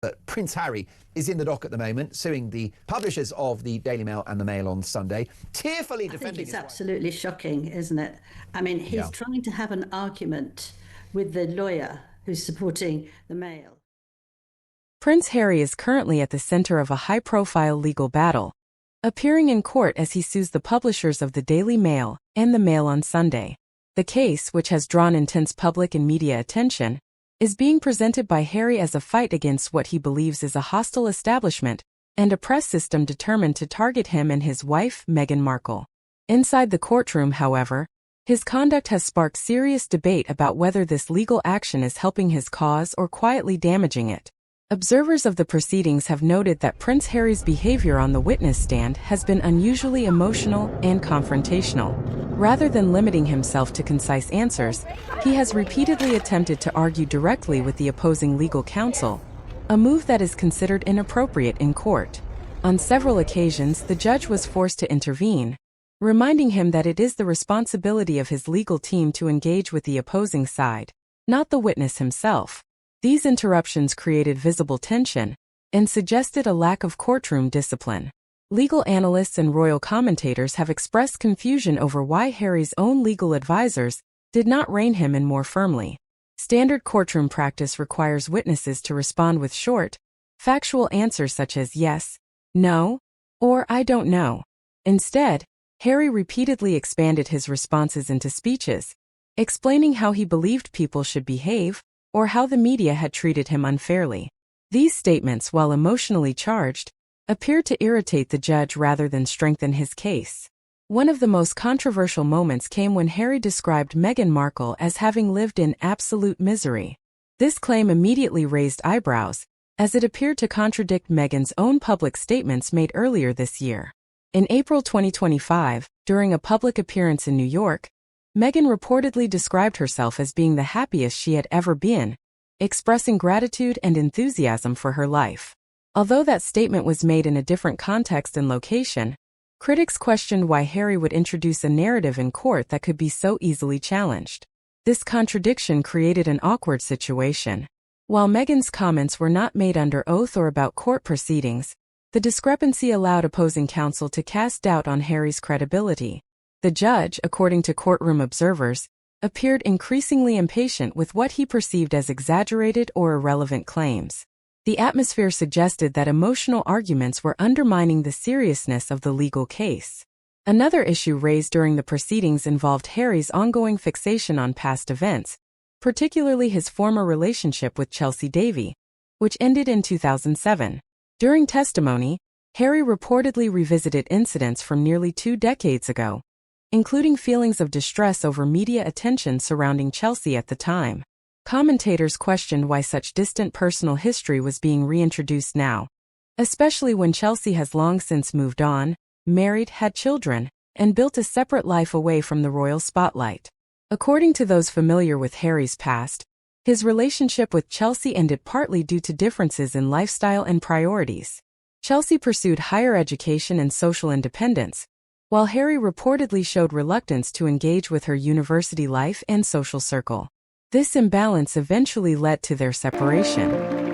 that Prince Harry is in the dock at the moment, suing the publishers of the Daily Mail and the Mail on Sunday, tearfully defending I think it's his absolutely shocking, isn't it? I mean, he's trying to have an argument with the lawyer who's supporting the Mail. Prince Harry is currently at the center of a high-profile legal battle, appearing in court as he sues the publishers of the Daily Mail and the Mail on Sunday. The case, which has drawn intense public and media attention, is being presented by Harry as a fight against what he believes is a hostile establishment and a press system determined to target him and his wife, Meghan Markle. Inside the courtroom, however, his conduct has sparked serious debate about whether this legal action is helping his cause or quietly damaging it. Observers of the proceedings have noted that Prince Harry's behavior on the witness stand has been unusually emotional and confrontational. Rather than limiting himself to concise answers, he has repeatedly attempted to argue directly with the opposing legal counsel, a move that is considered inappropriate in court. On several occasions, the judge was forced to intervene, reminding him that it is the responsibility of his legal team to engage with the opposing side, not the witness himself. These interruptions created visible tension and suggested a lack of courtroom discipline. Legal analysts and royal commentators have expressed confusion over why Harry's own legal advisors did not rein him in more firmly. Standard courtroom practice requires witnesses to respond with short, factual answers such as yes, no, or I don't know. Instead, Harry repeatedly expanded his responses into speeches, explaining how he believed people should behave or how the media had treated him unfairly. These statements, while emotionally charged, appeared to irritate the judge rather than strengthen his case. One of the most controversial moments came when Harry described Meghan Markle as having lived in absolute misery. This claim immediately raised eyebrows, as it appeared to contradict Meghan's own public statements made earlier this year. In April 2025, during a public appearance in New York, Meghan reportedly described herself as being the happiest she had ever been, expressing gratitude and enthusiasm for her life. Although that statement was made in a different context and location, critics questioned why Harry would introduce a narrative in court that could be so easily challenged. This contradiction created an awkward situation. While Meghan's comments were not made under oath or about court proceedings, the discrepancy allowed opposing counsel to cast doubt on Harry's credibility. The judge, according to courtroom observers, appeared increasingly impatient with what he perceived as exaggerated or irrelevant claims. The atmosphere suggested that emotional arguments were undermining the seriousness of the legal case. Another issue raised during the proceedings involved Harry's ongoing fixation on past events, particularly his former relationship with Chelsea Davy, which ended in 2007. During testimony, Harry reportedly revisited incidents from nearly 2 decades ago, including feelings of distress over media attention surrounding Chelsea at the time. Commentators questioned why such distant personal history was being reintroduced now, especially when Chelsea has long since moved on, married, had children, and built a separate life away from the royal spotlight. According to those familiar with Harry's past, his relationship with Chelsea ended partly due to differences in lifestyle and priorities. Chelsea pursued higher education and social independence, while Harry reportedly showed reluctance to engage with her university life and social circle. This imbalance eventually led to their separation.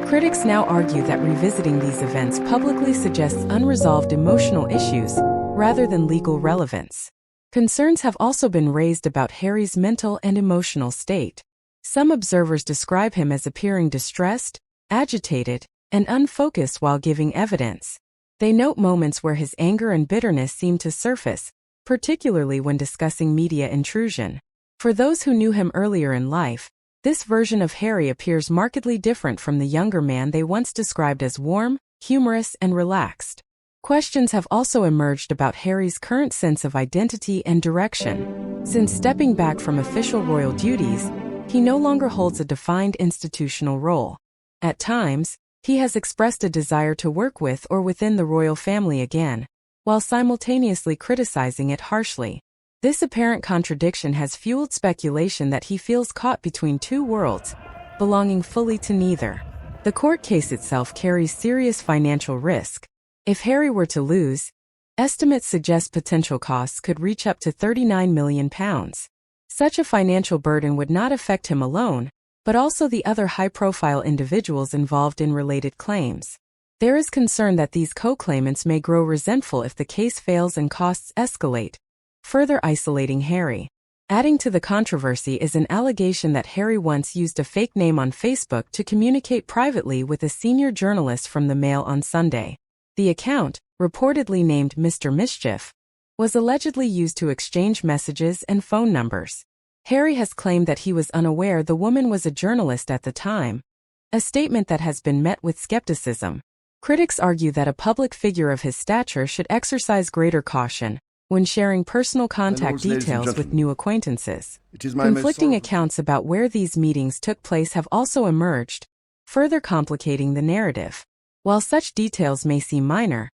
Critics now argue that revisiting these events publicly suggests unresolved emotional issues rather than legal relevance. Concerns have also been raised about Harry's mental and emotional state. Some observers describe him as appearing distressed, agitated, and unfocused while giving evidence. They note moments where his anger and bitterness seem to surface, particularly when discussing media intrusion. For those who knew him earlier in life, this version of Harry appears markedly different from the younger man they once described as warm, humorous, and relaxed. Questions have also emerged about Harry's current sense of identity and direction. Since stepping back from official royal duties, he no longer holds a defined institutional role. At times, he has expressed a desire to work with or within the royal family again, while simultaneously criticizing it harshly. This apparent contradiction has fueled speculation that he feels caught between two worlds, belonging fully to neither. The court case itself carries serious financial risk. If Harry were to lose, estimates suggest potential costs could reach up to £39 million. Such a financial burden would not affect him alone, but also the other high-profile individuals involved in related claims. There is concern that these co-claimants may grow resentful if the case fails and costs escalate, further isolating Harry. Adding to the controversy is an allegation that Harry once used a fake name on Facebook to communicate privately with a senior journalist from the Mail on Sunday. The account, reportedly named Mr. Mischief, was allegedly used to exchange messages and phone numbers. Harry has claimed that he was unaware the woman was a journalist at the time, a statement that has been met with skepticism. Critics argue that a public figure of his stature should exercise greater caution when sharing personal contact details with new acquaintances. Conflicting accounts about where these meetings took place have also emerged, further complicating the narrative. While such details may seem minor,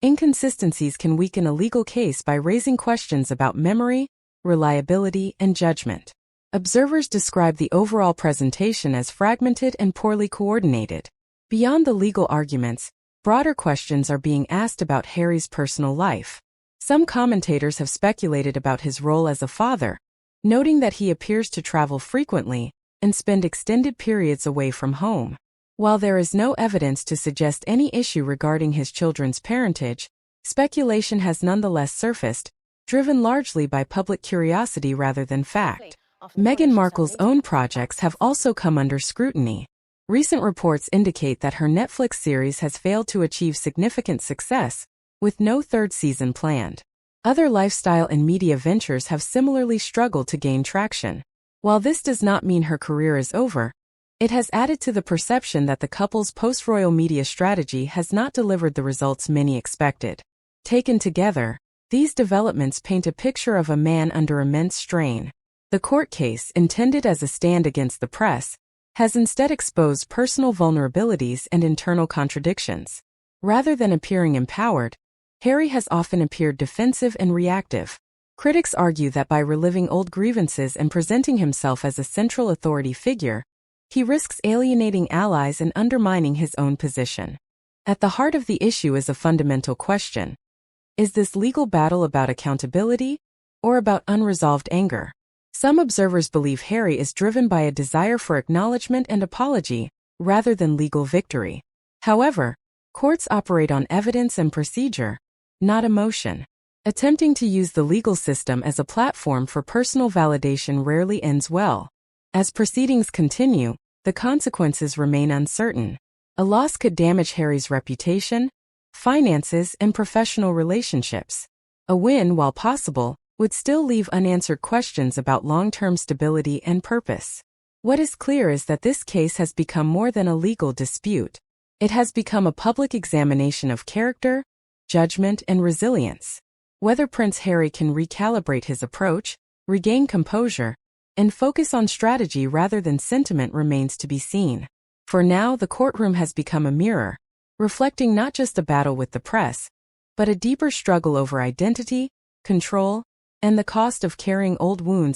inconsistencies can weaken a legal case by raising questions about memory, reliability, and judgment. Observers describe the overall presentation as fragmented and poorly coordinated. Beyond the legal arguments, broader questions are being asked about Harry's personal life. Some commentators have speculated about his role as a father, noting that he appears to travel frequently and spend extended periods away from home. While there is no evidence to suggest any issue regarding his children's parentage, speculation has nonetheless surfaced, driven largely by public curiosity rather than fact. Meghan Markle's own projects have also come under scrutiny. Recent reports indicate that her Netflix series has failed to achieve significant success, with no third season planned. Other lifestyle and media ventures have similarly struggled to gain traction. While this does not mean her career is over, it has added to the perception that the couple's post-royal media strategy has not delivered the results many expected. Taken together, these developments paint a picture of a man under immense strain. The court case, intended as a stand against the press, has instead exposed personal vulnerabilities and internal contradictions. Rather than appearing empowered, Harry has often appeared defensive and reactive. Critics argue that by reliving old grievances and presenting himself as a central authority figure, he risks alienating allies and undermining his own position. At the heart of the issue is a fundamental question. Is this legal battle about accountability or about unresolved anger? Some observers believe Harry is driven by a desire for acknowledgement and apology, rather than legal victory. However, courts operate on evidence and procedure, not emotion. Attempting to use the legal system as a platform for personal validation rarely ends well. As proceedings continue, the consequences remain uncertain. A loss could damage Harry's reputation, finances, and professional relationships. A win, while possible, would still leave unanswered questions about long-term stability and purpose. What is clear is that this case has become more than a legal dispute. It has become a public examination of character, judgment, and resilience. Whether Prince Harry can recalibrate his approach, regain composure, and focus on strategy rather than sentiment remains to be seen. For now, the courtroom has become a mirror, reflecting not just a battle with the press, but a deeper struggle over identity, control, and the cost of carrying old wounds